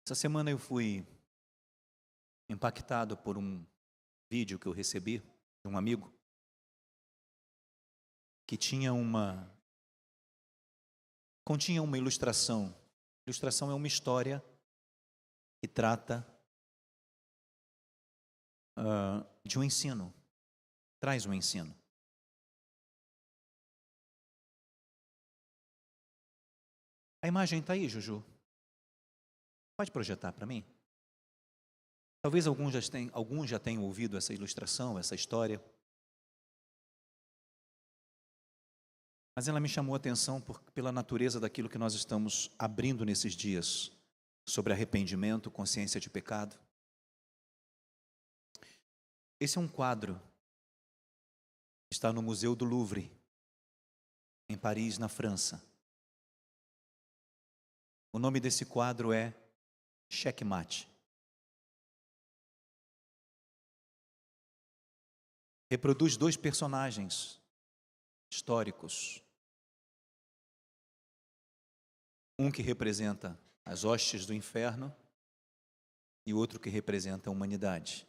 Essa semana eu fui impactado por um vídeo que eu recebi de um amigo que continha uma ilustração. Ilustração é uma história que trata de um ensino, traz um ensino. A imagem está aí, Juju? Pode projetar para mim? Talvez alguns já tenham ouvido essa ilustração, essa história. Mas ela me chamou a atenção pela natureza daquilo que nós estamos abrindo nesses dias, sobre arrependimento, consciência de pecado. Esse é um quadro que está no Museu do Louvre, em Paris, na França. O nome desse quadro é Checkmate. Reproduz dois personagens históricos. Um que representa as hostes do inferno e outro que representa a humanidade.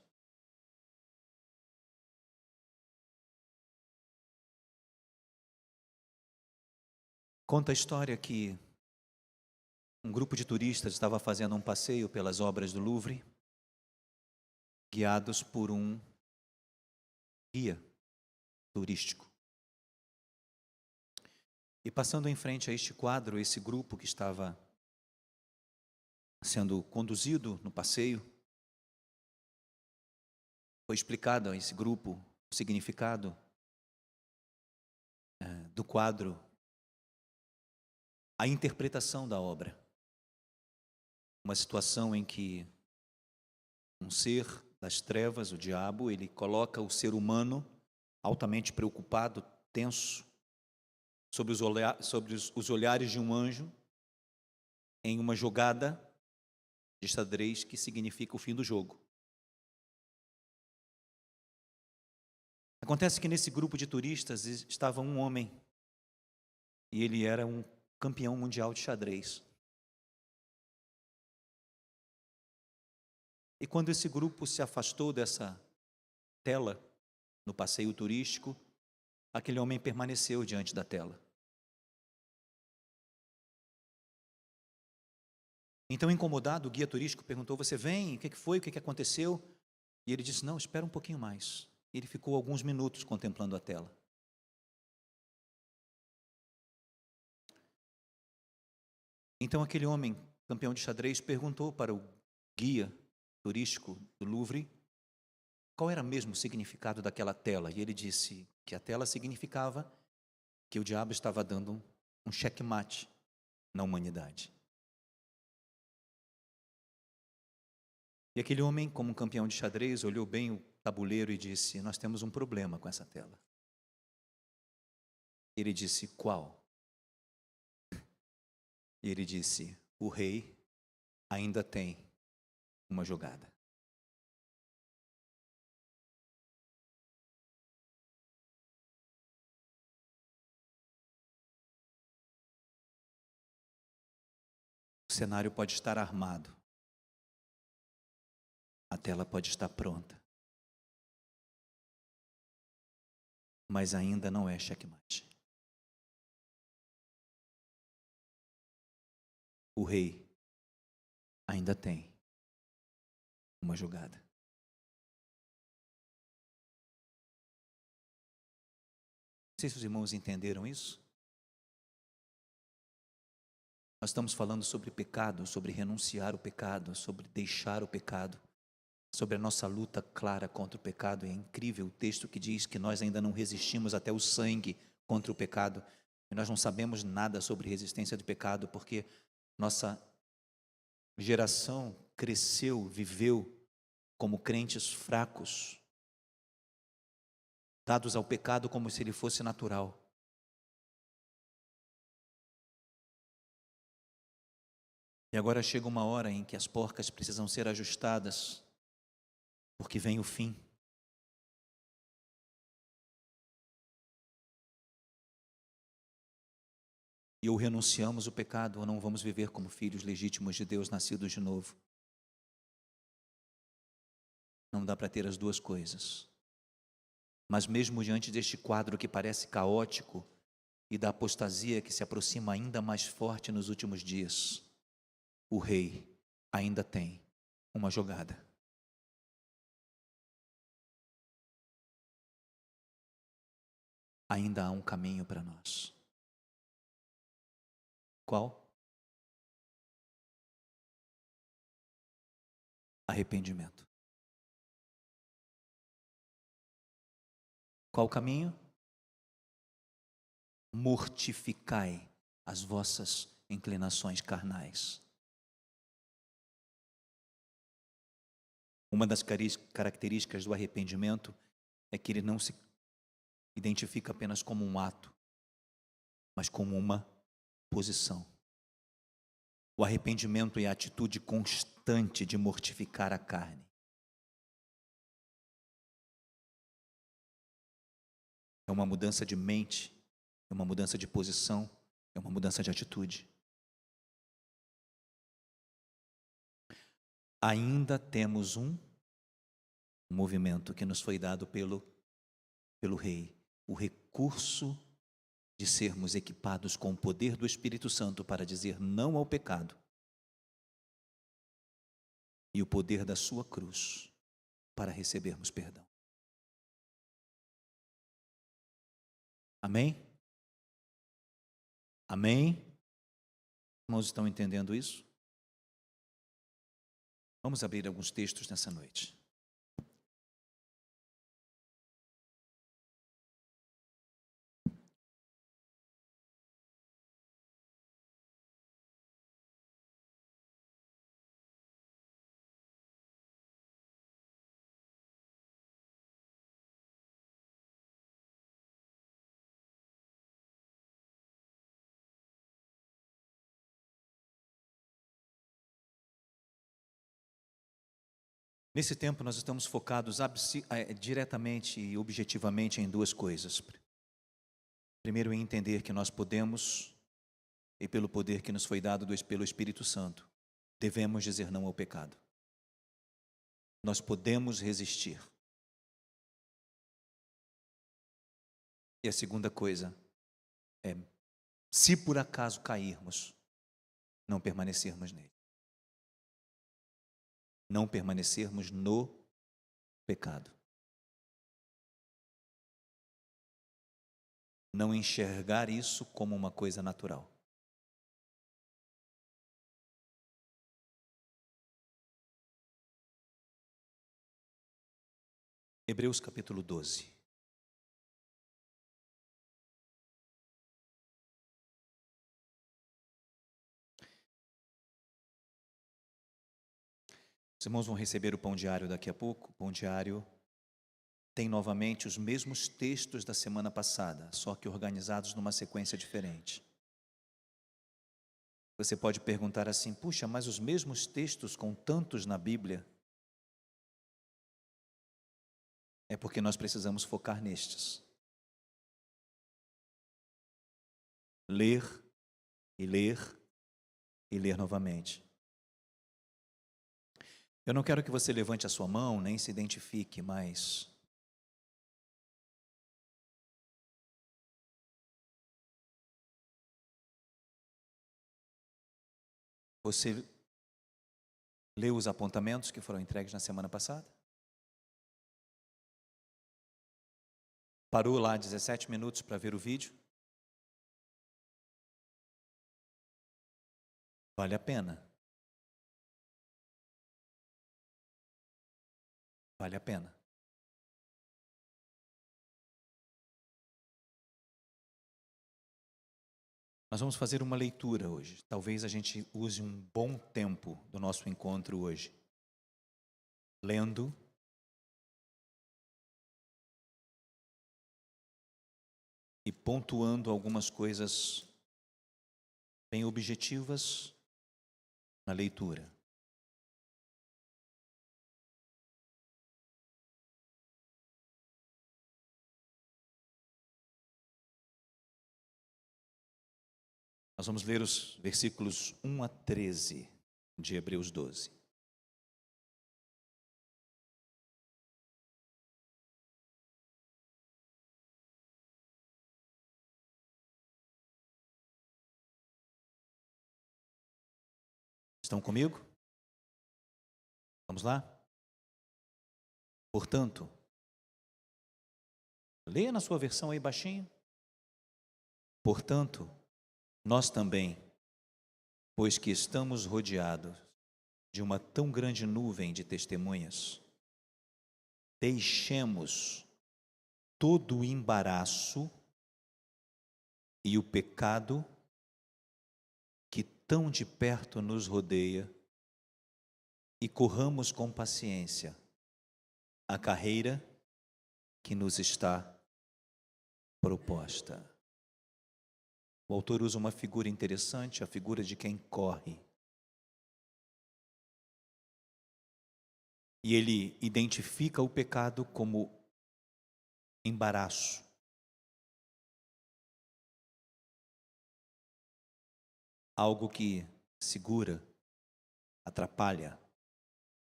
Conta a história que um grupo de turistas estava fazendo um passeio pelas obras do Louvre, guiados por um guia turístico. E passando em frente a este quadro, esse grupo que estava sendo conduzido no passeio, foi explicado a esse grupo o significado do quadro, a interpretação da obra. Uma situação em que um ser das trevas, o diabo, ele coloca o ser humano altamente preocupado, tenso, sobre os olhares de um anjo, em uma jogada de xadrez que significa o fim do jogo. Acontece que nesse grupo de turistas estava um homem, e ele era um campeão mundial de xadrez. E quando esse grupo se afastou dessa tela, no passeio turístico, aquele homem permaneceu diante da tela. Então, incomodado, o guia turístico perguntou: "Você vem? O que foi? O que aconteceu?" E ele disse: "Não, espera um pouquinho mais." Ele ficou alguns minutos contemplando a tela. Então, aquele homem, campeão de xadrez, perguntou para o guia turístico do Louvre qual era mesmo o significado daquela tela. E ele disse que a tela significava que o diabo estava dando um checkmate na humanidade. E aquele homem, como um campeão de xadrez, olhou bem o tabuleiro e disse: "Nós temos um problema com essa tela." Ele disse: "Qual?" E ele disse: "O rei ainda tem uma jogada." O cenário pode estar armado, a tela pode estar pronta, mas ainda não é checkmate. O rei ainda tem uma jogada. Não sei se os irmãos entenderam isso. Nós estamos falando sobre pecado, sobre renunciar o pecado, sobre deixar o pecado, sobre a nossa luta clara contra o pecado. É incrível o texto que diz que nós ainda não resistimos até o sangue contra o pecado. E nós não sabemos nada sobre resistência do pecado, porque nossa geração cresceu, viveu como crentes fracos, dados ao pecado como se ele fosse natural. E agora chega uma hora em que as porcas precisam ser ajustadas, porque vem o fim. E ou renunciamos o pecado, ou não vamos viver como filhos legítimos de Deus, nascidos de novo. Não dá para ter as duas coisas. Mas mesmo diante deste quadro que parece caótico e da apostasia que se aproxima ainda mais forte nos últimos dias, o rei ainda tem uma jogada. Ainda há um caminho para nós. Qual? Arrependimento. Qual o caminho? Mortificai as vossas inclinações carnais. Uma das características do arrependimento é que ele não se identifica apenas como um ato, mas como uma posição. O arrependimento é a atitude constante de mortificar a carne. É uma mudança de mente, é uma mudança de posição, é uma mudança de atitude. Ainda temos um movimento que nos foi dado pelo Rei, o recurso de sermos equipados com o poder do Espírito Santo para dizer não ao pecado e o poder da sua cruz para recebermos perdão. Amém? Amém? Irmãos, estão entendendo isso? Vamos abrir alguns textos nessa noite. Nesse tempo nós estamos focados diretamente e objetivamente em duas coisas. Primeiro, em entender que nós podemos, e pelo poder que nos foi dado pelo Espírito Santo, devemos dizer não ao pecado. Nós podemos resistir. E a segunda coisa é, se por acaso cairmos, não permanecermos nele. Não permanecermos no pecado. Não enxergar isso como uma coisa natural. Hebreus capítulo 12. Os irmãos vão receber o pão diário daqui a pouco. O pão diário tem novamente os mesmos textos da semana passada, só que organizados numa sequência diferente. Você pode perguntar assim: puxa, mas os mesmos textos com tantos na Bíblia? É porque nós precisamos focar nestes. Ler e ler e ler novamente. Eu não quero que você levante a sua mão, nem se identifique, mas você leu os apontamentos que foram entregues na semana passada? Parou lá 17 minutos para ver o vídeo? Vale a pena. Vale a pena. Nós vamos fazer uma leitura hoje. Talvez a gente use um bom tempo do nosso encontro hoje, lendo e pontuando algumas coisas bem objetivas na leitura. Nós Nós vamos ler os versículos 1 a 13 de Hebreus 12. Estão comigo? Vamos lá? Portanto, leia na sua versão aí baixinho. Portanto, nós também, pois que estamos rodeados de uma tão grande nuvem de testemunhas, deixemos todo o embaraço e o pecado que tão de perto nos rodeia e corramos com paciência a carreira que nos está proposta. O autor usa uma figura interessante, a figura de quem corre. E ele identifica o pecado como embaraço. Algo que segura, atrapalha,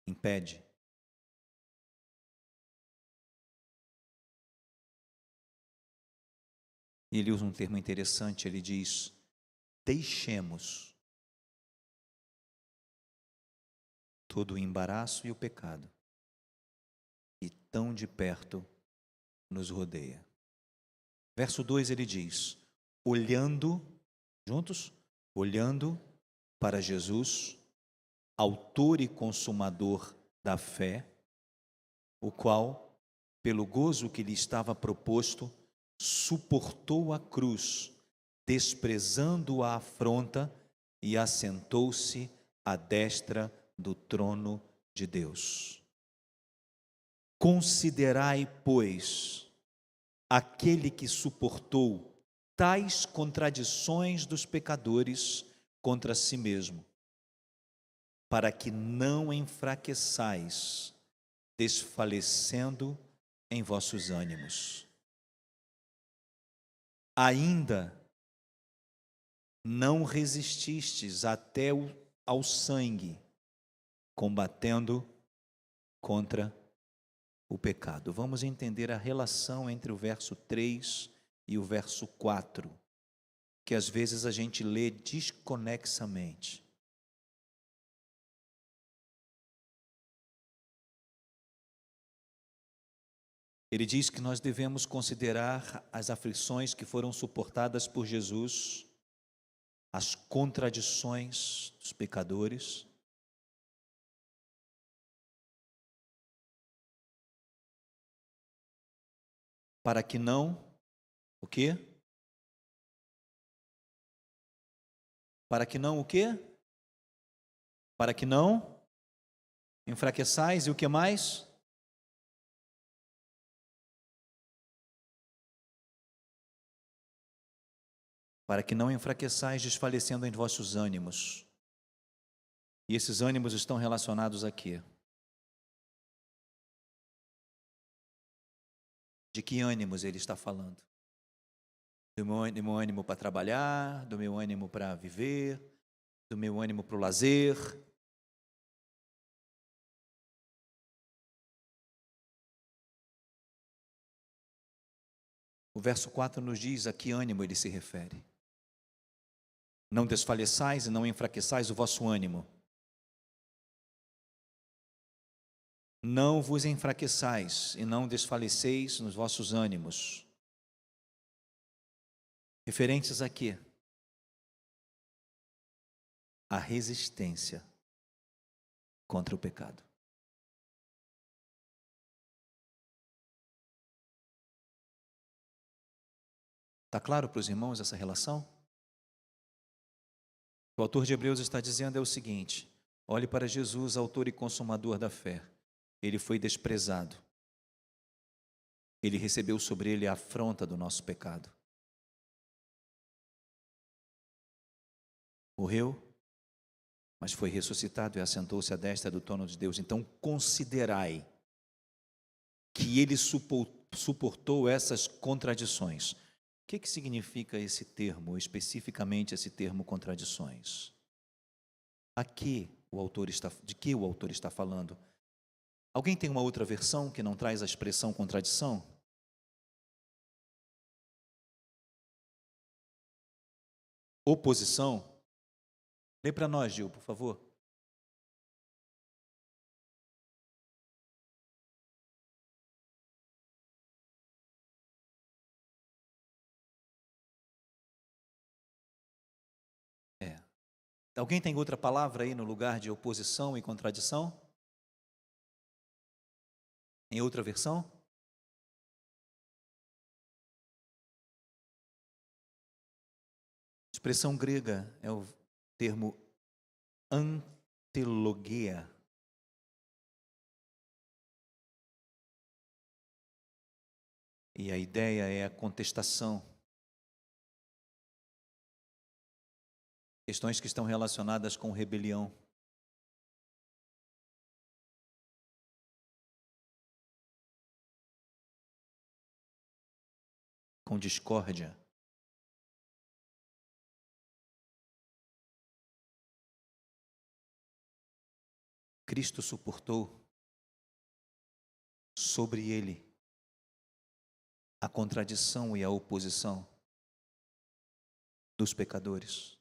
impede. E ele usa um termo interessante, ele diz: deixemos todo o embaraço e o pecado que tão de perto nos rodeia. Verso 2 ele diz: olhando, juntos, olhando para Jesus, autor e consumador da fé, o qual, pelo gozo que lhe estava proposto, suportou a cruz, desprezando a afronta, e assentou-se à destra do trono de Deus. Considerai, pois, aquele que suportou tais contradições dos pecadores contra si mesmo, para que não enfraqueçais, desfalecendo em vossos ânimos. Ainda não resististes até ao sangue, combatendo contra o pecado. Vamos entender a relação entre o verso 3 e o verso 4, que às vezes a gente lê desconexamente. Ele diz que nós devemos considerar as aflições que foram suportadas por Jesus, as contradições dos pecadores, para que não, o quê? Para que não o quê? Para que não enfraqueçais e o que mais? Para que não enfraqueçais, desfalecendo em vossos ânimos. E esses ânimos estão relacionados a quê? De que ânimos ele está falando? Do meu ânimo para trabalhar, do meu ânimo para viver, do meu ânimo para o lazer. O verso 4 nos diz a que ânimo ele se refere. Não desfaleçais e não enfraqueçais o vosso ânimo. Não vos enfraqueçais e não desfaleceis nos vossos ânimos. Referentes a quê? A resistência contra o pecado. Está claro para os irmãos essa relação? O autor de Hebreus está dizendo é o seguinte: olhe para Jesus, autor e consumador da fé. Ele foi desprezado. Ele recebeu sobre ele a afronta do nosso pecado. Morreu, mas foi ressuscitado e assentou-se à destra do trono de Deus. Então considerai que ele suportou essas contradições. que significa esse termo, especificamente esse termo contradições? De que o autor está falando? Alguém tem uma outra versão que não traz a expressão contradição? Oposição? Lê para nós, Gil, por favor. É. Alguém tem outra palavra aí no lugar de oposição e contradição? Em outra versão? A expressão grega é o termo antelogia. E a ideia é a contestação. Questões que estão relacionadas com rebelião. Com discórdia. Cristo suportou sobre ele a contradição e a oposição dos pecadores.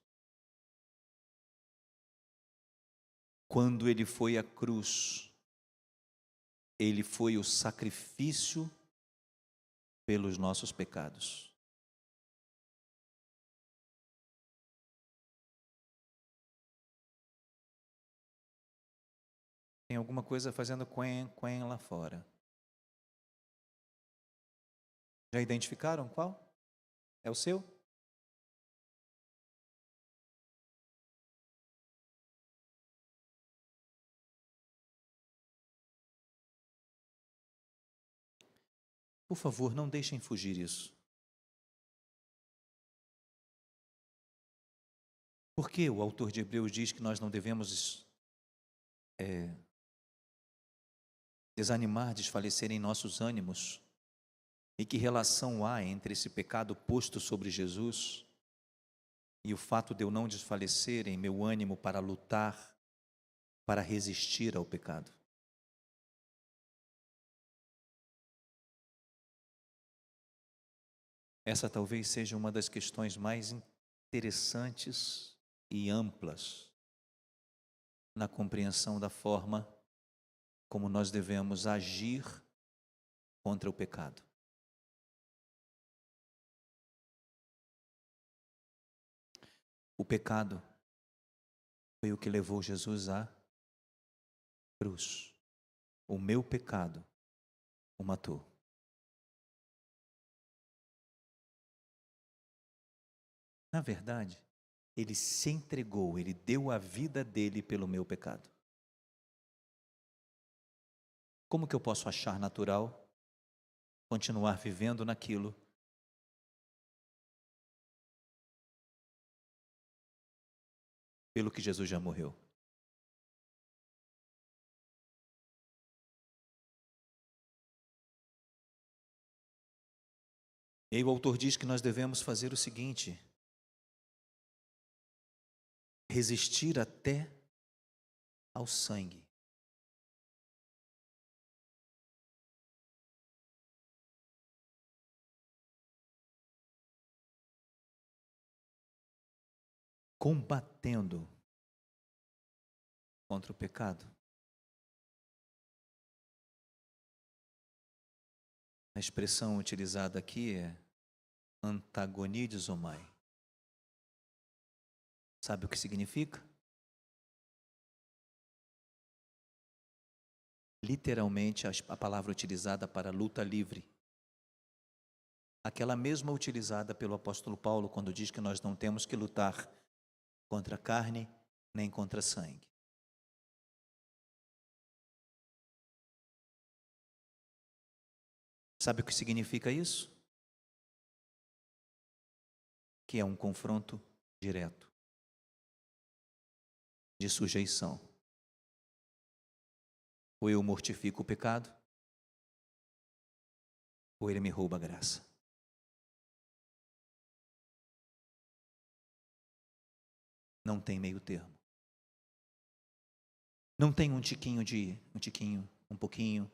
Quando ele foi à cruz, ele foi o sacrifício pelos nossos pecados. Tem alguma coisa fazendo quen lá fora. Já identificaram qual? É o seu? Por favor, não deixem fugir isso. Por que o autor de Hebreus diz que nós não devemos desanimar, desfalecer em nossos ânimos? E que relação há entre esse pecado posto sobre Jesus e o fato de eu não desfalecer em meu ânimo para lutar, para resistir ao pecado? Essa talvez seja uma das questões mais interessantes e amplas na compreensão da forma como nós devemos agir contra o pecado. O pecado foi o que levou Jesus à cruz. O meu pecado o matou. Na verdade, ele se entregou, ele deu a vida dele pelo meu pecado. Como que eu posso achar natural continuar vivendo naquilo pelo que Jesus já morreu? E aí o autor diz que nós devemos fazer o seguinte: resistir até ao sangue. Combatendo contra o pecado. A expressão utilizada aqui é antagonizomai. Sabe o que significa? Literalmente a palavra utilizada para luta livre. Aquela mesma utilizada pelo apóstolo Paulo quando diz que nós não temos que lutar contra a carne nem contra sangue. Sabe o que significa isso? Que é um confronto direto, de sujeição. Ou eu mortifico o pecado, ou ele me rouba a graça. Não tem meio termo. Não tem um tiquinho, um pouquinho.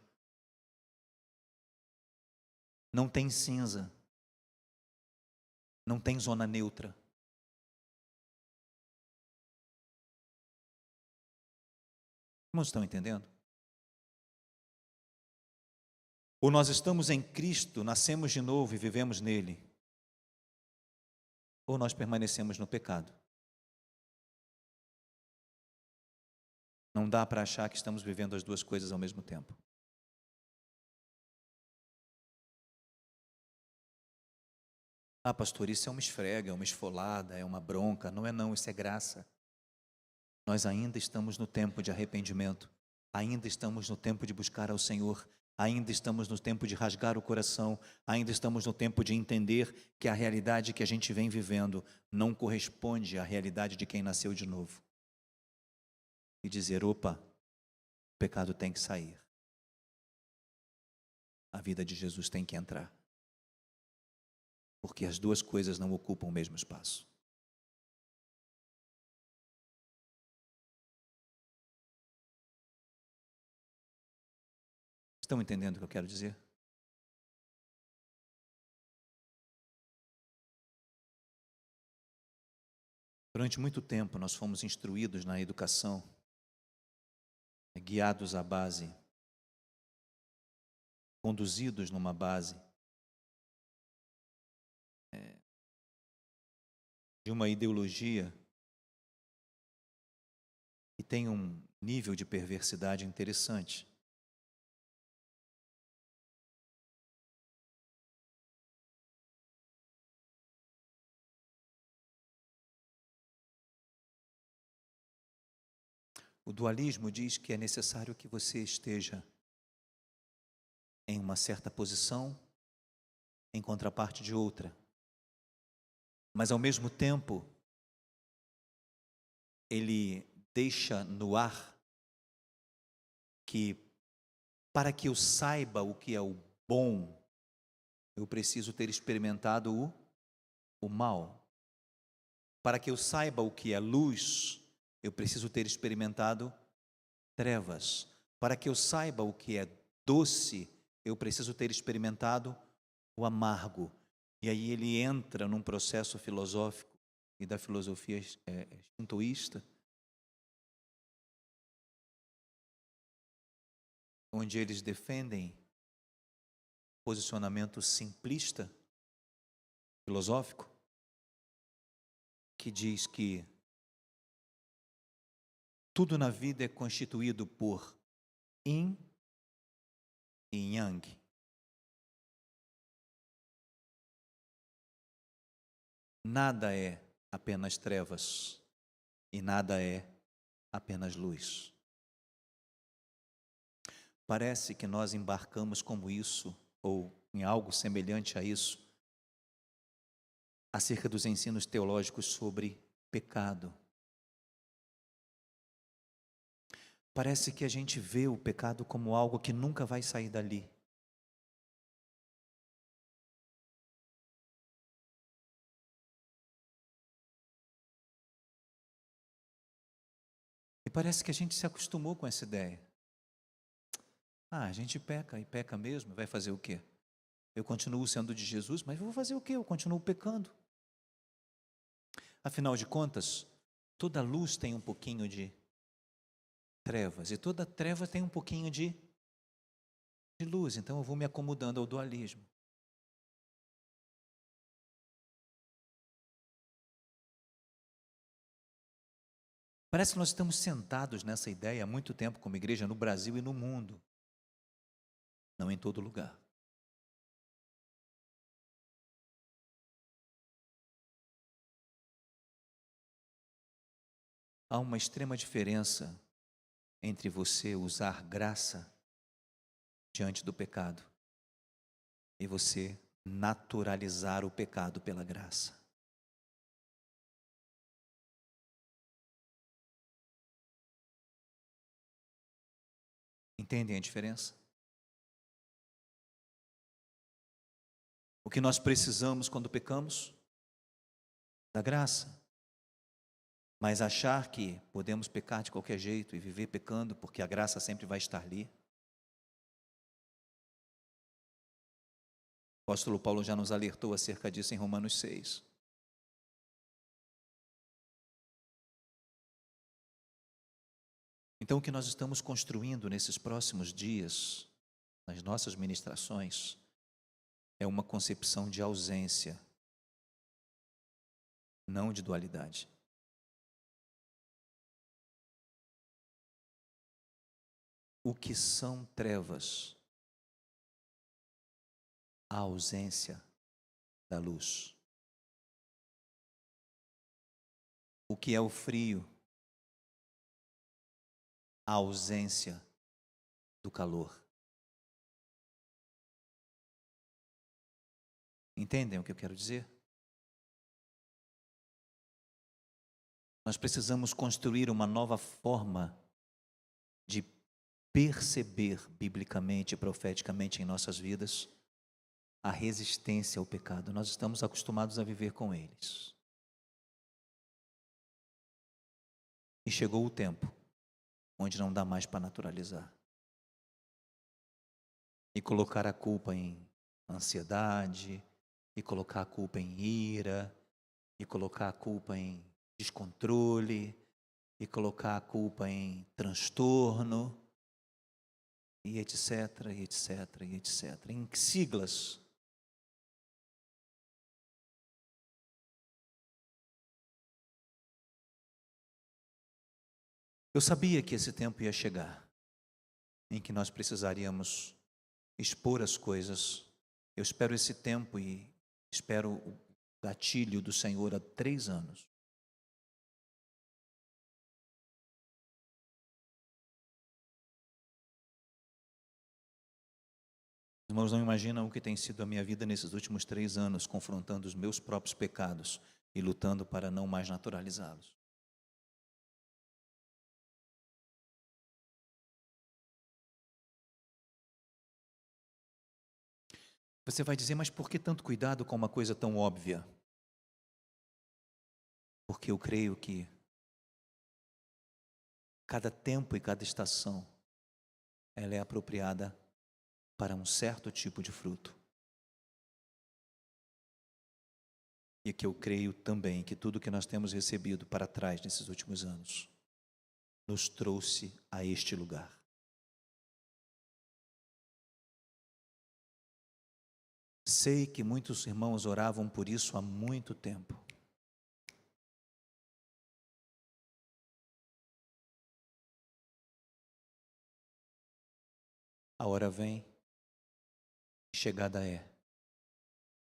Não tem cinza. Não tem zona neutra. Irmãos, estão entendendo? Ou nós estamos em Cristo, nascemos de novo e vivemos nele, ou nós permanecemos no pecado. Não dá para achar que estamos vivendo as duas coisas ao mesmo tempo. Ah, pastor, isso é uma esfrega, é uma esfolada, é uma bronca. Não é não, isso é graça. Nós ainda estamos no tempo de arrependimento, ainda estamos no tempo de buscar ao Senhor, ainda estamos no tempo de rasgar o coração, ainda estamos no tempo de entender que a realidade que a gente vem vivendo não corresponde à realidade de quem nasceu de novo. E dizer, opa, o pecado tem que sair. A vida de Jesus tem que entrar. Porque as duas coisas não ocupam o mesmo espaço. Estão entendendo o que eu quero dizer? Durante muito tempo nós fomos instruídos na educação, guiados à base, conduzidos numa base de uma ideologia que tem um nível de perversidade interessante. O dualismo diz que é necessário que você esteja em uma certa posição, em contraparte de outra. Mas, ao mesmo tempo, ele deixa no ar que, para que eu saiba o que é o bom, eu preciso ter experimentado o mal. Para que eu saiba o que é luz, eu preciso ter experimentado trevas. Para que eu saiba o que é doce, eu preciso ter experimentado o amargo. E aí ele entra num processo filosófico e da filosofia shintoísta, onde eles defendem posicionamento simplista, filosófico, que diz que tudo na vida é constituído por yin e yang. Nada é apenas trevas e nada é apenas luz. Parece que nós embarcamos como isso, ou em algo semelhante a isso, acerca dos ensinos teológicos sobre pecado. Parece que a gente vê o pecado como algo que nunca vai sair dali. E parece que a gente se acostumou com essa ideia. Ah, a gente peca e peca mesmo, vai fazer o quê? Eu continuo sendo de Jesus, mas vou fazer o quê? Eu continuo pecando. Afinal de contas, toda luz tem um pouquinho de trevas e toda treva tem um pouquinho de luz, então eu vou me acomodando ao dualismo. Parece que nós estamos sentados nessa ideia há muito tempo como igreja no Brasil e no mundo, não em todo lugar. Há uma extrema diferença entre você usar graça diante do pecado e você naturalizar o pecado pela graça. Entendem a diferença? O que nós precisamos quando pecamos? Da graça. Mas achar que podemos pecar de qualquer jeito e viver pecando porque a graça sempre vai estar ali. O apóstolo Paulo já nos alertou acerca disso em Romanos 6. Então, o que nós estamos construindo nesses próximos dias, nas nossas ministrações, é uma concepção de ausência, não de dualidade. O que são trevas? A ausência da luz. O que é o frio? A ausência do calor. Entendem o que eu quero dizer? Nós precisamos construir uma nova forma de perceber biblicamente e profeticamente em nossas vidas a resistência ao pecado. Nós estamos acostumados a viver com eles. E chegou o tempo onde não dá mais para naturalizar. E colocar a culpa em ansiedade, e colocar a culpa em ira, e colocar a culpa em descontrole, e colocar a culpa em transtorno, e etc, e etc, e etc. Em siglas. Eu sabia que esse tempo ia chegar, em que nós precisaríamos expor as coisas. Eu espero esse tempo e espero o gatilho do Senhor há 3 anos. Os irmãos não imaginam o que tem sido a minha vida nesses últimos 3 anos, confrontando os meus próprios pecados e lutando para não mais naturalizá-los. Você vai dizer, mas por que tanto cuidado com uma coisa tão óbvia? Porque eu creio que cada tempo e cada estação, ela é apropriada para um certo tipo de fruto. E que eu creio também que tudo que nós temos recebido para trás nesses últimos anos, nos trouxe a este lugar. Sei que muitos irmãos oravam por isso há muito tempo. A hora vem, chegada é,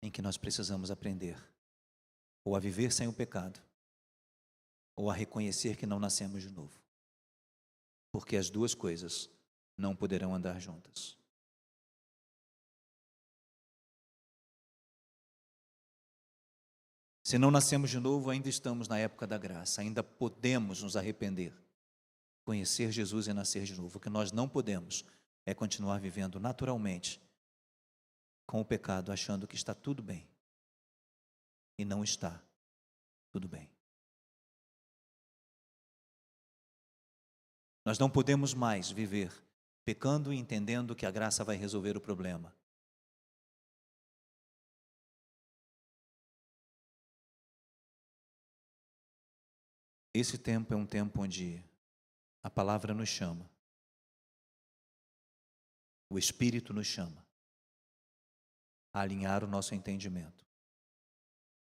em que nós precisamos aprender ou a viver sem o pecado, ou a reconhecer que não nascemos de novo. Porque as duas coisas não poderão andar juntas. Se não nascemos de novo, ainda estamos na época da graça, ainda podemos nos arrepender, conhecer Jesus e nascer de novo. O que nós não podemos é continuar vivendo naturalmente com o pecado, achando que está tudo bem. E não está tudo bem. Nós não podemos mais viver pecando e entendendo que a graça vai resolver o problema. Esse tempo é um tempo onde a palavra nos chama, o Espírito nos chama a alinhar o nosso entendimento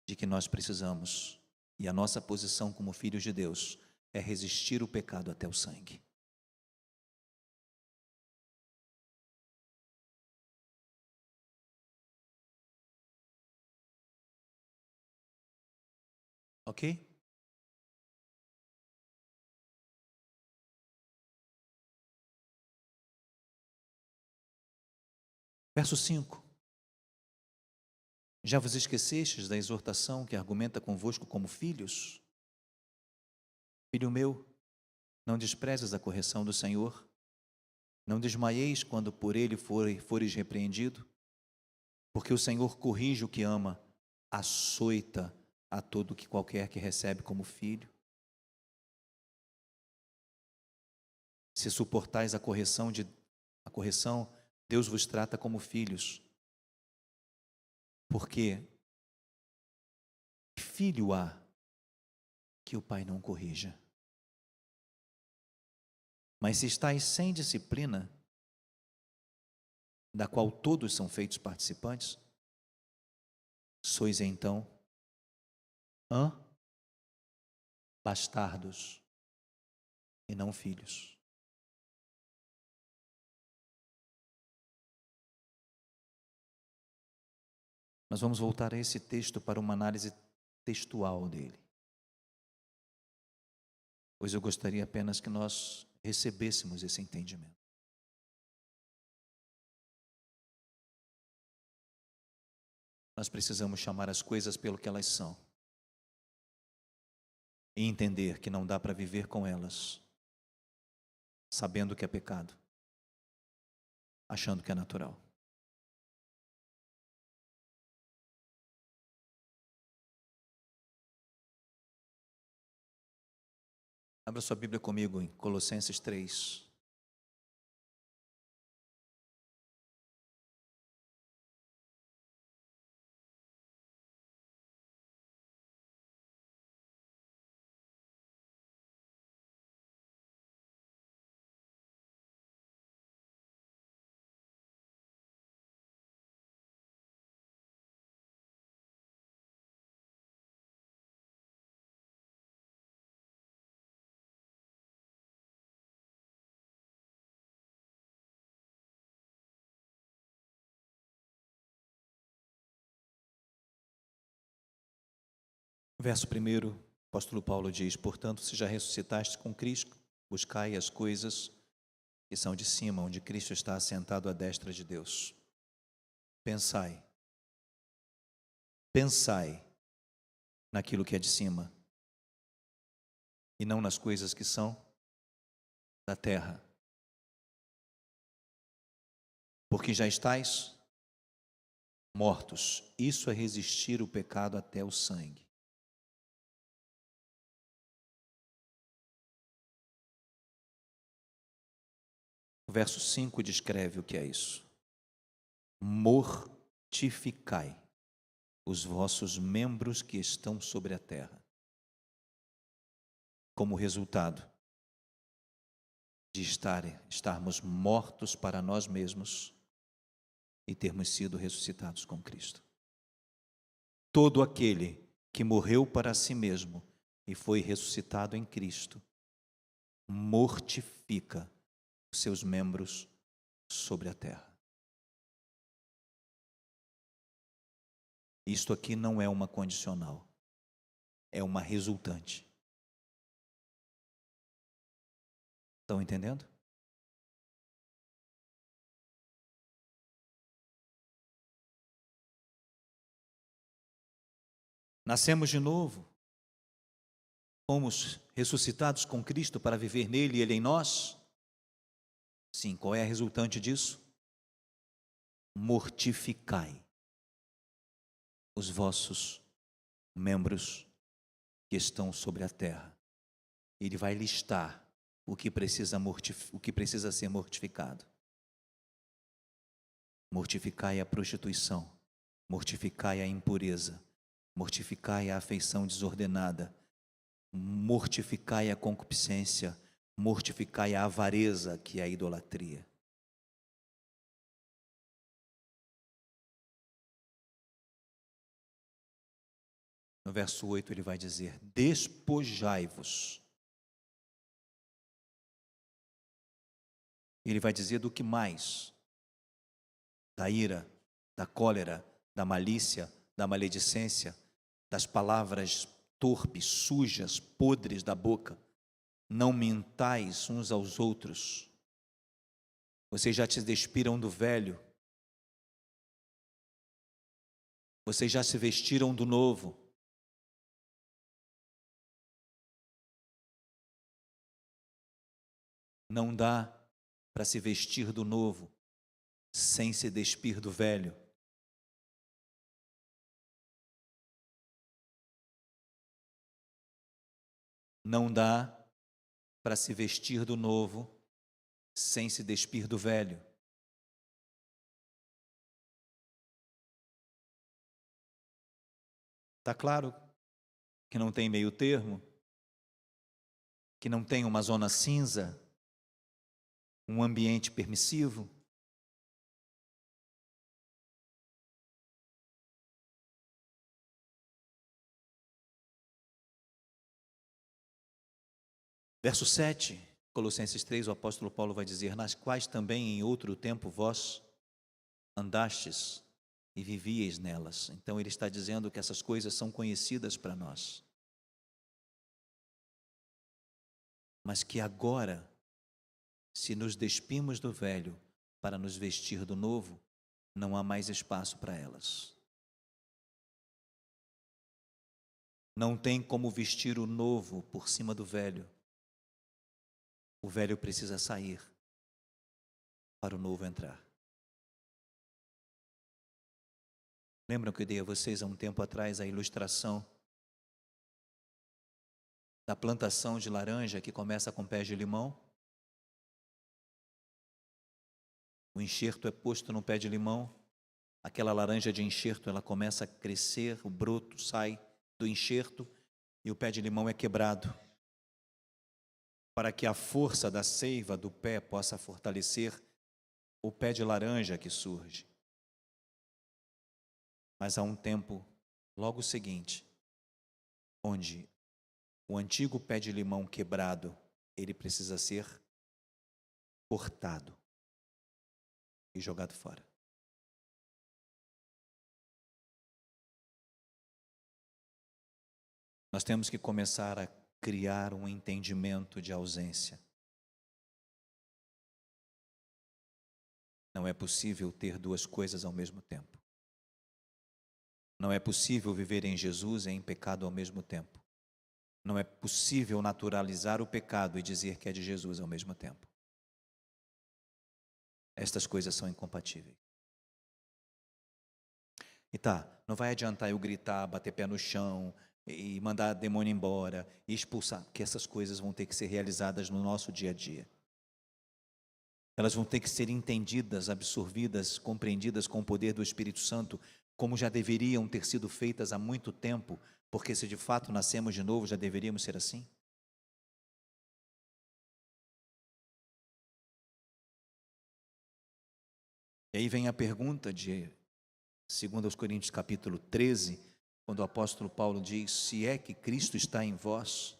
de que nós precisamos, e a nossa posição como filhos de Deus é resistir o pecado até o sangue. Ok? Verso 5. Já vos esquecestes da exortação que argumenta convosco como filhos? Filho meu, não desprezes a correção do Senhor, não desmaieis quando por ele fores repreendido, porque o Senhor corrige o que ama, açoita a todo que qualquer que recebe como filho. Se suportais a correção, Deus vos trata como filhos. Porque filho há que o pai não corrija. Mas se estáis sem disciplina, da qual todos são feitos participantes, sois então bastardos e não filhos. Nós vamos voltar a esse texto para uma análise textual dele, pois eu gostaria apenas que nós recebêssemos esse entendimento. Nós precisamos chamar as coisas pelo que elas são e entender que não dá para viver com elas sabendo que é pecado, achando que é natural. Abra sua Bíblia comigo em Colossenses 3. Verso 1, o apóstolo Paulo diz: portanto, se já ressuscitaste com Cristo, buscai as coisas que são de cima, onde Cristo está assentado à destra de Deus. Pensai naquilo que é de cima, e não nas coisas que são da terra. Porque já estáis mortos. Isso é resistir o pecado até o sangue. O verso 5 descreve o que é isso. Mortificai os vossos membros que estão sobre a terra, como resultado de estarmos mortos para nós mesmos e termos sido ressuscitados com Cristo. Todo aquele que morreu para si mesmo e foi ressuscitado em Cristo, mortifica os seus membros sobre a terra. Isto aqui não é uma condicional, é uma resultante. Estão entendendo? Nascemos de novo, fomos ressuscitados com Cristo para viver nele e ele em nós. Sim, qual é a resultante disso? Mortificai os vossos membros que estão sobre a terra. Ele vai listar o que precisa ser mortificado. Mortificai a prostituição, mortificai a impureza, mortificai a afeição desordenada, mortificai a concupiscência, mortificai a avareza, que é a idolatria. No verso 8 ele vai dizer: despojai-vos. Ele vai dizer do que mais? Da ira, da cólera, da malícia, da maledicência, das palavras torpes, sujas, podres da boca. Não mentais uns aos outros. Vocês já se despiram do velho. Vocês já se vestiram do novo. Não dá para se vestir do novo sem se despir do velho. Não dá para se vestir do novo sem se despir do velho. Está claro que não tem meio termo, que não tem uma zona cinza, um ambiente permissivo. Verso 7, Colossenses 3, o apóstolo Paulo vai dizer: nas quais também em outro tempo vós andastes e vivieis nelas. Então ele está dizendo que essas coisas são conhecidas para nós, mas que agora, se nos despimos do velho para nos vestir do novo, não há mais espaço para elas. Não tem como vestir o novo por cima do velho. O velho precisa sair para o novo entrar. Lembram que eu dei a vocês há um tempo atrás a ilustração da plantação de laranja que começa com pés de limão? O enxerto é posto no pé de limão, aquela laranja de enxerto, ela começa a crescer, o broto sai do enxerto e o pé de limão é quebrado, para que a força da seiva do pé possa fortalecer o pé de laranja que surge. Mas há um tempo logo seguinte, onde o antigo pé de limão quebrado, ele precisa ser cortado e jogado fora. Nós temos que começar a criar um entendimento de ausência. Não é possível ter duas coisas ao mesmo tempo. Não é possível viver em Jesus e em pecado ao mesmo tempo. Não é possível naturalizar o pecado e dizer que é de Jesus ao mesmo tempo. Estas coisas são incompatíveis. E não vai adiantar eu gritar, bater pé no chão e mandar demônio embora e expulsar, porque essas coisas vão ter que ser realizadas no nosso dia a dia. Elas vão ter que ser entendidas, absorvidas, compreendidas com o poder do Espírito Santo, como já deveriam ter sido feitas há muito tempo, porque se de fato nascemos de novo, já deveríamos ser assim. E aí vem a pergunta de 2 Coríntios capítulo 13, quando o apóstolo Paulo diz: se é que Cristo está em vós,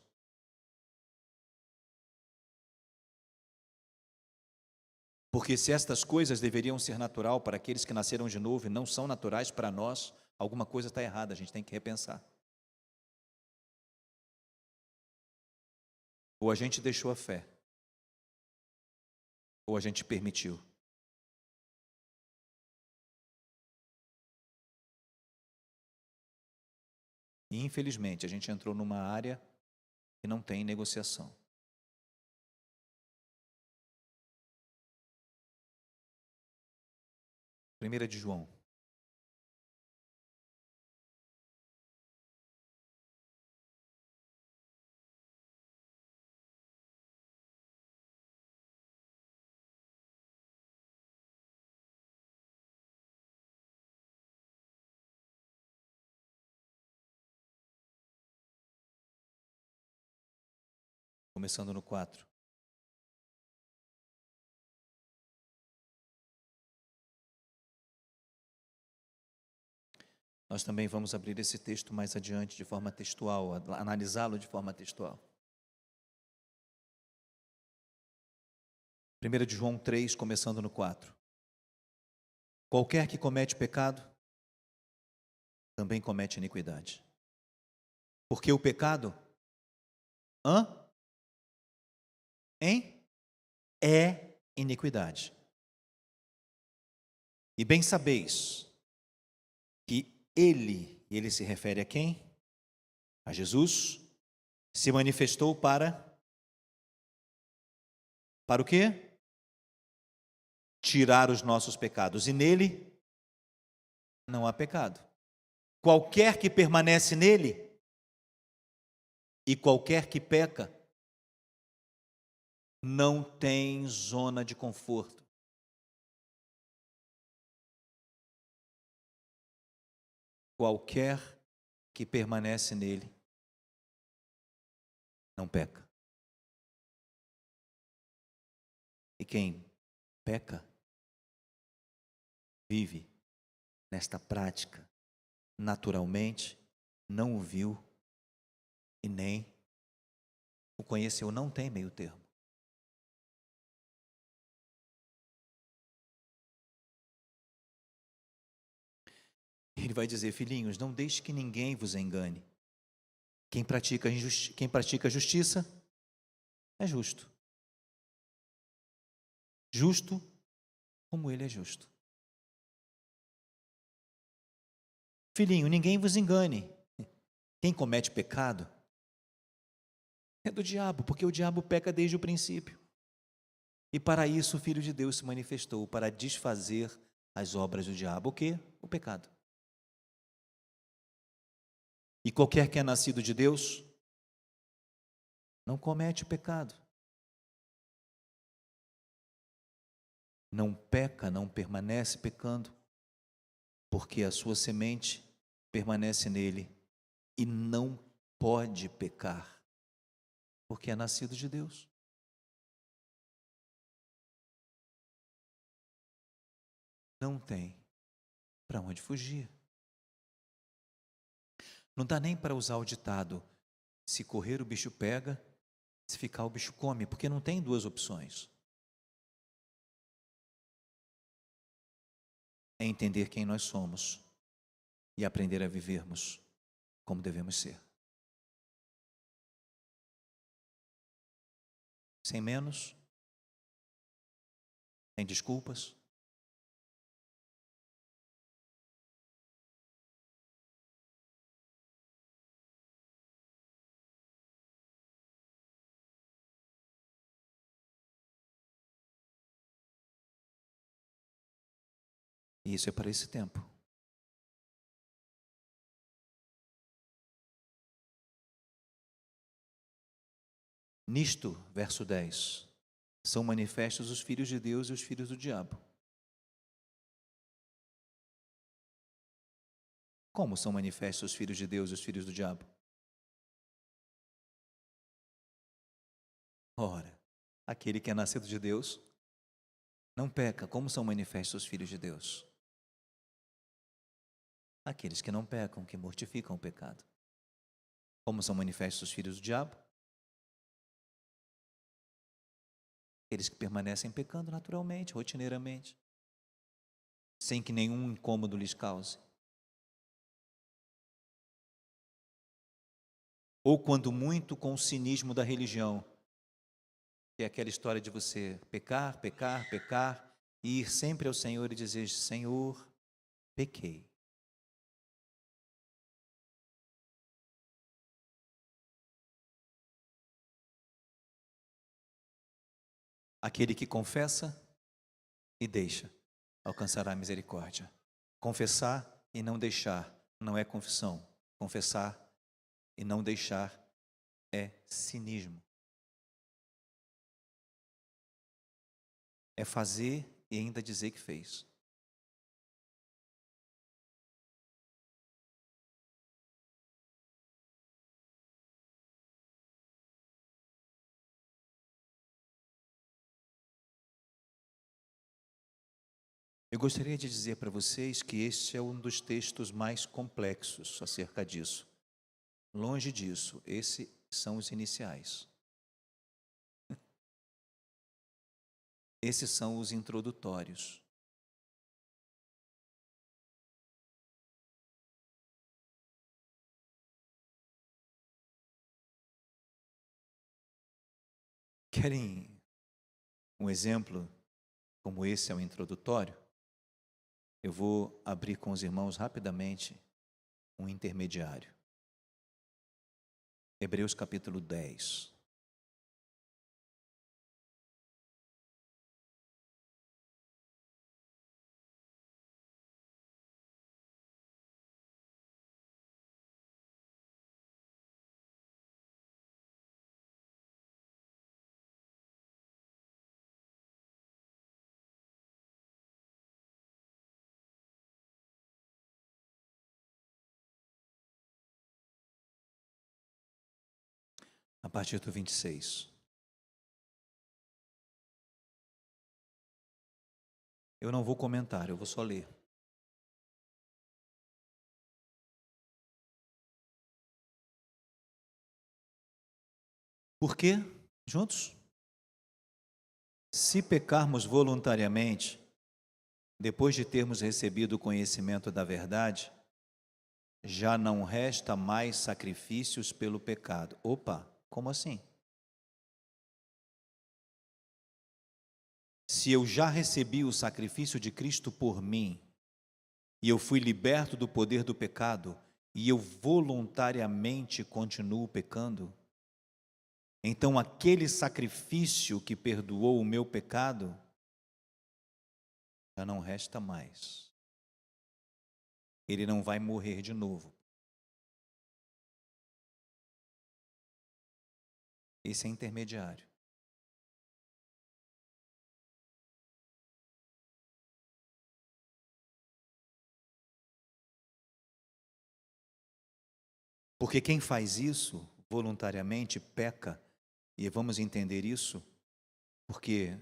porque se estas coisas deveriam ser natural para aqueles que nasceram de novo e não são naturais para nós, alguma coisa está errada, a gente tem que repensar. Ou a gente deixou a fé, ou a gente permitiu. E infelizmente a gente entrou numa área que não tem negociação. Primeira de João. Começando no 4. Nós também vamos abrir esse texto mais adiante de forma textual, analisá-lo de forma textual. 1 de João 3, começando no 4. Qualquer que comete pecado, também comete iniquidade. Porque o pecado, é iniquidade. E bem sabeis que ele se refere a quem? A Jesus, se manifestou para o quê? Tirar os nossos pecados, e nele não há pecado. Qualquer que permanece nele, e qualquer que peca, Não tem zona de conforto. Qualquer que permanece nele não peca. E quem peca vive nesta prática naturalmente, não o viu e nem o conheceu. Não tem meio termo. Ele vai dizer: filhinhos, não deixe que ninguém vos engane. Quem pratica a justiça é justo. Justo como ele é justo. Filhinho, ninguém vos engane. Quem comete pecado é do diabo, porque o diabo peca desde o princípio. E para isso o Filho de Deus se manifestou, para desfazer as obras do diabo. O quê? O pecado. E qualquer que é nascido de Deus não comete pecado. Não peca, não permanece pecando, porque a sua semente permanece nele e não pode pecar, porque é nascido de Deus. Não tem para onde fugir. Não dá nem para usar o ditado: se correr o bicho pega, se ficar o bicho come, porque não tem duas opções. É entender quem nós somos e aprender a vivermos como devemos ser. Sem menos, sem desculpas. E isso é para esse tempo. Nisto, verso 10, são manifestos os filhos de Deus e os filhos do diabo. Como são manifestos os filhos de Deus e os filhos do diabo? Ora, aquele que é nascido de Deus não peca. Como são manifestos os filhos de Deus? Aqueles que não pecam, que mortificam o pecado. Como são manifestos os filhos do diabo? Aqueles que permanecem pecando naturalmente, rotineiramente, sem que nenhum incômodo lhes cause. Ou quando muito com o cinismo da religião, que é aquela história de você pecar, pecar, pecar, e ir sempre ao Senhor e dizer: Senhor, pequei. Aquele que confessa e deixa, alcançará a misericórdia. Confessar e não deixar não é confissão. Confessar e não deixar é cinismo. É fazer e ainda dizer que fez. Eu gostaria de dizer para vocês que este é um dos textos mais complexos acerca disso. Longe disso, esses são os iniciais. Esses são os introdutórios. Querem um exemplo como esse é o introdutório? Eu vou abrir com os irmãos rapidamente um intermediário. Hebreus capítulo 10. partir do 26. Eu não vou comentar, eu vou só ler. Por quê? Juntos? Se pecarmos voluntariamente, depois de termos recebido o conhecimento da verdade, já não resta mais sacrifícios pelo pecado. Opa, como assim? Se eu já recebi o sacrifício de Cristo por mim, e eu fui liberto do poder do pecado, e eu voluntariamente continuo pecando, então aquele sacrifício que perdoou o meu pecado, já não resta mais. Ele não vai morrer de novo. Esse é intermediário. Porque quem faz isso voluntariamente peca, e vamos entender isso, porque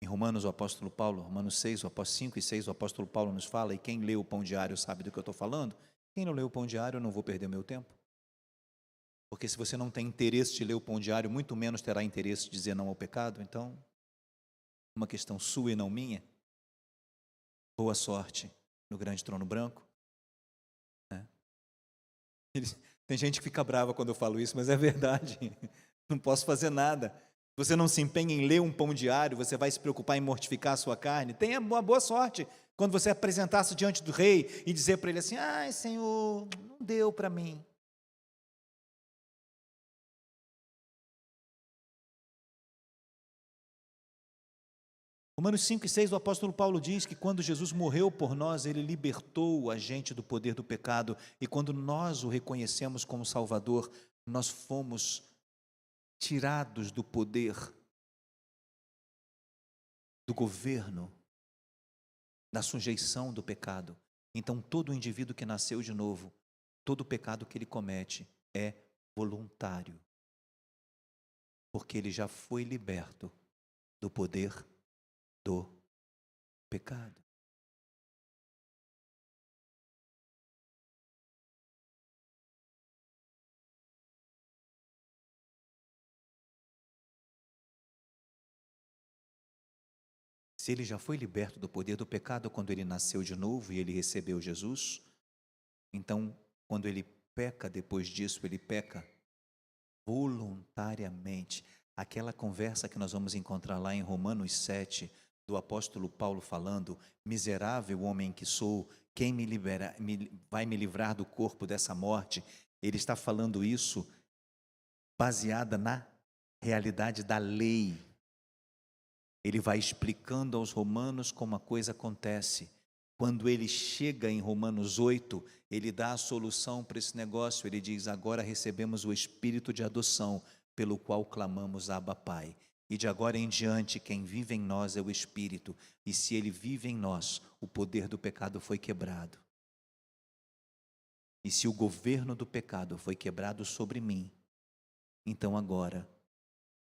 em Romanos o apóstolo Paulo, Romanos 6, o apóstolo 5 e 6, o apóstolo Paulo nos fala, e quem lê o Pão Diário sabe do que eu estou falando. Quem não lê o Pão Diário, eu não vou perder meu tempo. Porque se você não tem interesse de ler o Pão Diário, muito menos terá interesse de dizer não ao pecado. Então, uma questão sua e não minha. Boa sorte no grande trono branco. Tem gente que fica brava quando eu falo isso, mas é verdade. Não posso fazer nada. Você não se empenha em ler um pão diário, você vai se preocupar em mortificar a sua carne. Tenha uma boa sorte quando você apresentar-se diante do rei e dizer para ele assim: ai, Senhor, não deu para mim. Romanos 5 e 6, o apóstolo Paulo diz que quando Jesus morreu por nós, ele libertou a gente do poder do pecado, e quando nós o reconhecemos como Salvador, nós fomos tirados do poder, do governo, da sujeição do pecado. Então, todo indivíduo que nasceu de novo, todo pecado que ele comete é voluntário, porque ele já foi liberto do poder do pecado. Se ele já foi liberto do poder do pecado quando ele nasceu de novo e ele recebeu Jesus, então, quando ele peca depois disso, ele peca voluntariamente. Aquela conversa que nós vamos encontrar lá em Romanos 7, do apóstolo Paulo falando: miserável homem que sou, quem vai me livrar do corpo dessa morte? Ele está falando isso baseada na realidade da lei. Ele vai explicando aos romanos como a coisa acontece. Quando ele chega em Romanos 8, ele dá a solução para esse negócio. Ele diz: agora recebemos o espírito de adoção, pelo qual clamamos Abba Pai. E de agora em diante, quem vive em nós é o Espírito. E se ele vive em nós, o poder do pecado foi quebrado. E se o governo do pecado foi quebrado sobre mim, então agora,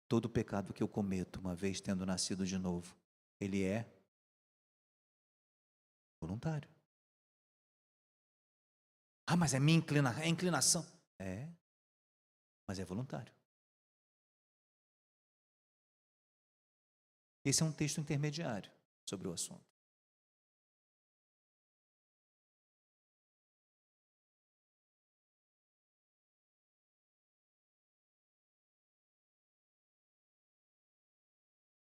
todo pecado que eu cometo, uma vez tendo nascido de novo, ele é voluntário. Ah, mas é minha inclinação. É, mas é voluntário. Esse é um texto intermediário sobre o assunto.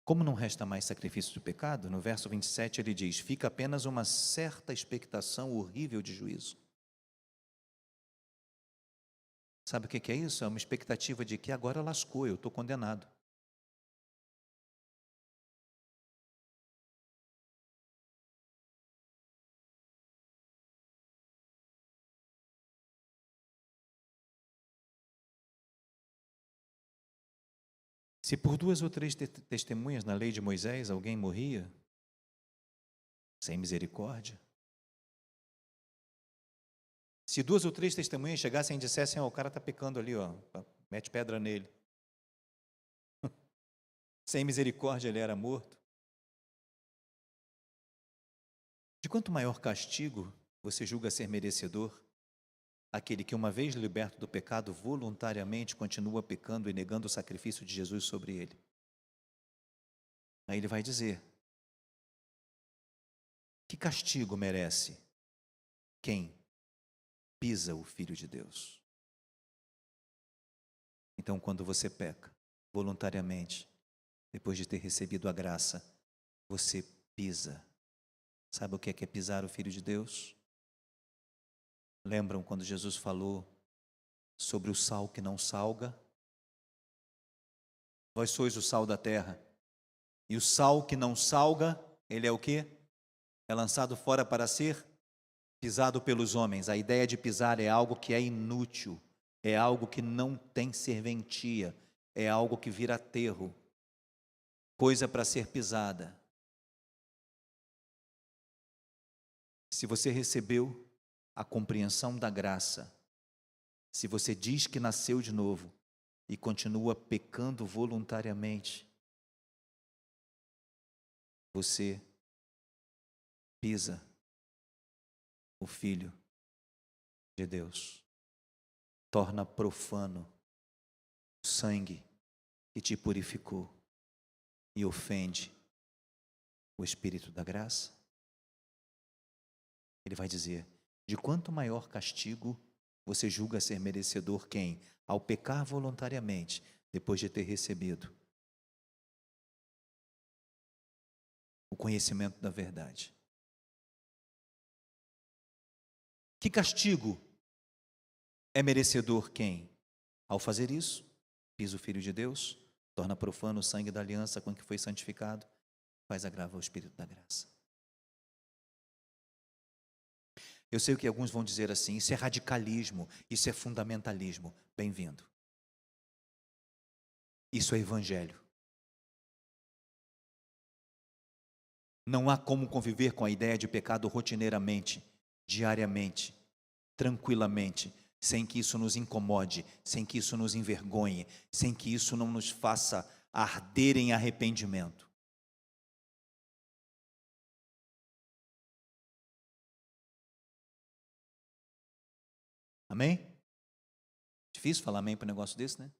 Como não resta mais sacrifício do pecado, no verso 27 ele diz: fica apenas uma certa expectação horrível de juízo. Sabe o que é isso? É uma expectativa de que agora lascou, eu estou condenado. Se por 2 ou 3 testemunhas na lei de Moisés alguém morria, sem misericórdia. Se 2 ou 3 testemunhas chegassem e dissessem: o cara está pecando ali, mete pedra nele. Sem misericórdia ele era morto. De quanto maior castigo você julga ser merecedor, aquele que, uma vez liberto do pecado, voluntariamente continua pecando e negando o sacrifício de Jesus sobre ele. Aí ele vai dizer: que castigo merece quem pisa o Filho de Deus? Então, quando você peca voluntariamente, depois de ter recebido a graça, você pisa. Sabe o que é pisar o Filho de Deus? Lembram quando Jesus falou sobre o sal que não salga? Vós sois o sal da terra. E o sal que não salga, ele é o quê? É lançado fora para ser pisado pelos homens. A ideia de pisar é algo que é inútil, é algo que não tem serventia, é algo que vira aterro, coisa para ser pisada. Se você recebeu a compreensão da graça, se você diz que nasceu de novo e continua pecando voluntariamente, você pisa o Filho de Deus, torna profano o sangue que te purificou e ofende o Espírito da graça. Ele vai dizer: de quanto maior castigo você julga ser merecedor quem, ao pecar voluntariamente, depois de ter recebido o conhecimento da verdade. Que castigo é merecedor quem, ao fazer isso, pisa o Filho de Deus, torna profano o sangue da aliança com que foi santificado, faz agravar o Espírito da graça. Eu sei o que alguns vão dizer assim: isso é radicalismo, isso é fundamentalismo. Bem-vindo. Isso é evangelho. Não há como conviver com a ideia de pecado rotineiramente, diariamente, tranquilamente, sem que isso nos incomode, sem que isso nos envergonhe, sem que isso não nos faça arder em arrependimento. Amém? Difícil falar amém para um negócio desse, né?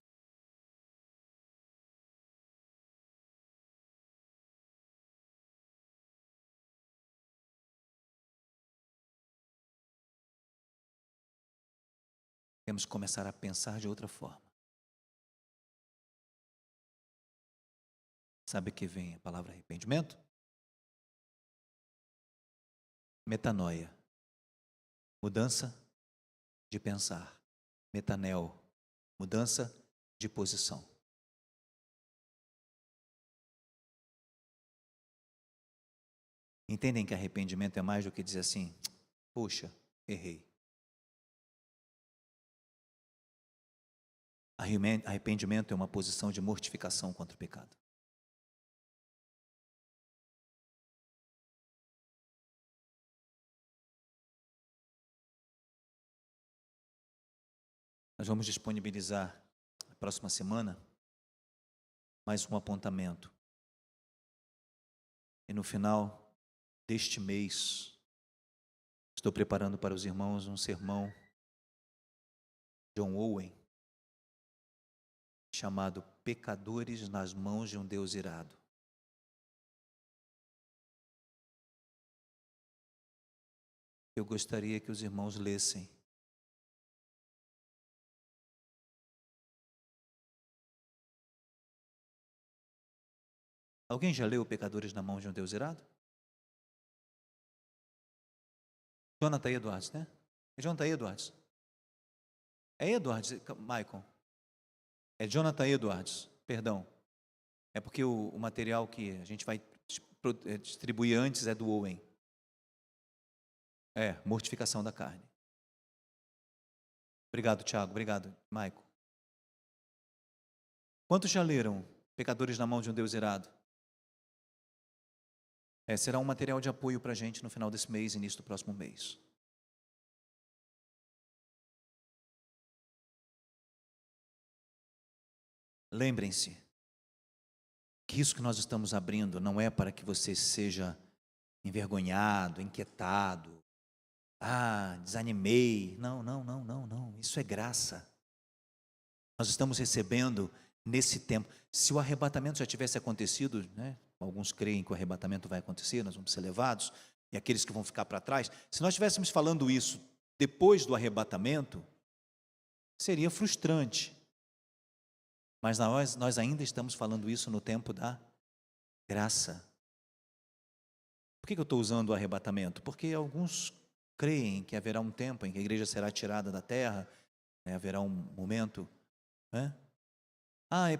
Temos que começar a pensar de outra forma. Sabe que vem a palavra arrependimento? Metanoia. Mudança de pensar. Metanel. Mudança de posição. Entendem que arrependimento é mais do que dizer assim: puxa, errei. Arrependimento é uma posição de mortificação contra o pecado. Nós vamos disponibilizar na próxima semana mais um apontamento. E no final deste mês, estou preparando para os irmãos um sermão John Owen, chamado Pecadores nas mãos de um Deus irado. Eu gostaria que os irmãos lessem. Alguém já leu Pecadores na mão de um Deus irado? Jonathan Edwards, né? É Jonathan Edwards. É Edwards, Michael. É Jonathan Edwards, perdão. É porque o material que a gente vai distribuir antes é do Owen. É, mortificação da carne. Obrigado, Tiago. Obrigado, Michael. Quantos já leram Pecadores na mão de um Deus irado? Será um material de apoio para a gente no final desse mês, início do próximo mês. lembrem-se que isso que nós estamos abrindo não é para que você seja envergonhado, inquietado, desanimei. Não, não, não, não, não. Isso é graça. Nós estamos recebendo nesse tempo. Se o arrebatamento já tivesse acontecido, né? Alguns creem que o arrebatamento vai acontecer, nós vamos ser levados, e aqueles que vão ficar para trás. Se nós estivéssemos falando isso depois do arrebatamento, seria frustrante. Mas nós ainda estamos falando isso no tempo da graça. Por que eu estou usando o arrebatamento? Porque alguns creem que haverá um tempo em que a igreja será tirada da terra, né? Haverá um momento, né?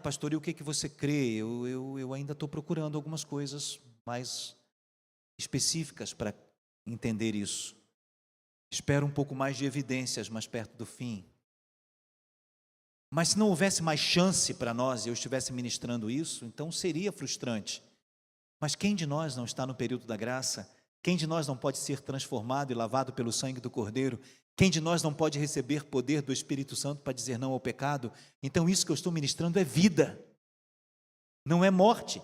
Pastor, e o que você crê? Eu ainda estou procurando algumas coisas mais específicas para entender isso. Espero um pouco mais de evidências mais perto do fim. Mas se não houvesse mais chance para nós e eu estivesse ministrando isso, então seria frustrante. Mas quem de nós não está no período da graça? Quem de nós não pode ser transformado e lavado pelo sangue do Cordeiro? Quem de nós não pode receber poder do Espírito Santo para dizer não ao pecado? Então isso que eu estou ministrando é vida, não é morte.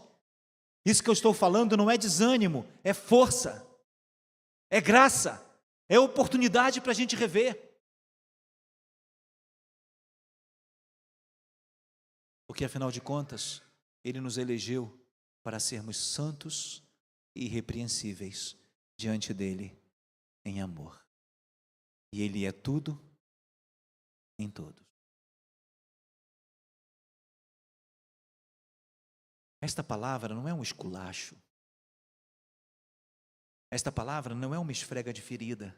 Isso que eu estou falando não é desânimo, é força, é graça, é oportunidade para a gente rever. Porque afinal de contas, Ele nos elegeu para sermos santos e irrepreensíveis diante dEle em amor. E Ele é tudo em todos. Esta palavra não é um esculacho. Esta palavra não é uma esfrega de ferida.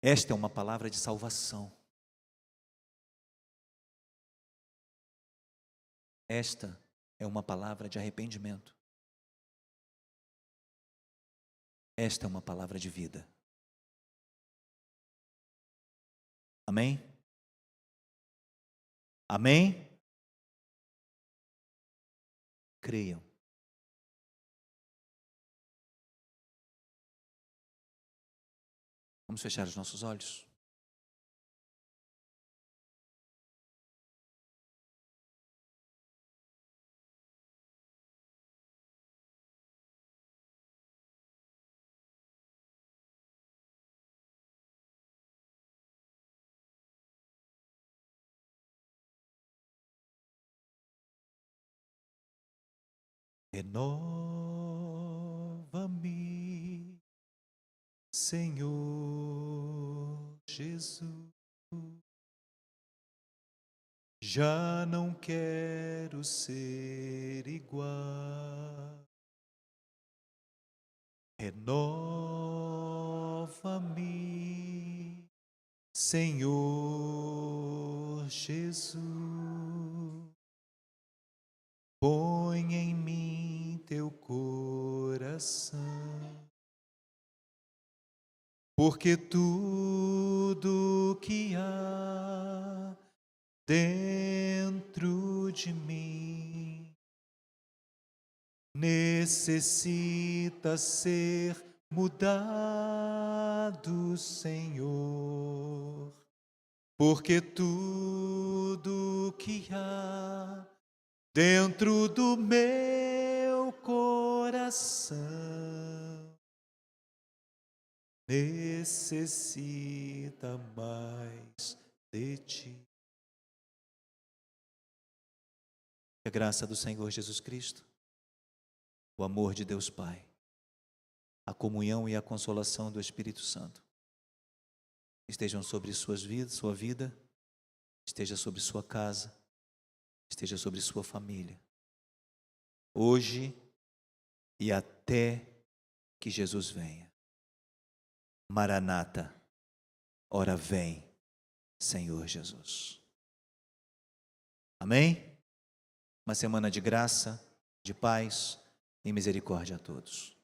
Esta é uma palavra de salvação. Esta é uma palavra de arrependimento. Esta é uma palavra de vida. Amém? Amém? Creiam. Vamos fechar os nossos olhos? Renova-me, Senhor Jesus. Já não quero ser igual. Renova-me, Senhor Jesus. Põe em mim teu coração, porque tudo que há dentro de mim necessita ser mudado, Senhor, porque tudo que há dentro do meu coração necessita mais de ti. Que a graça do Senhor Jesus Cristo, o amor de Deus Pai, a comunhão e a consolação do Espírito Santo estejam sobre sua vida, esteja sobre sua casa, esteja sobre sua família, hoje e até que Jesus venha. Maranata, ora vem, Senhor Jesus. Amém? Uma semana de graça, de paz e misericórdia a todos.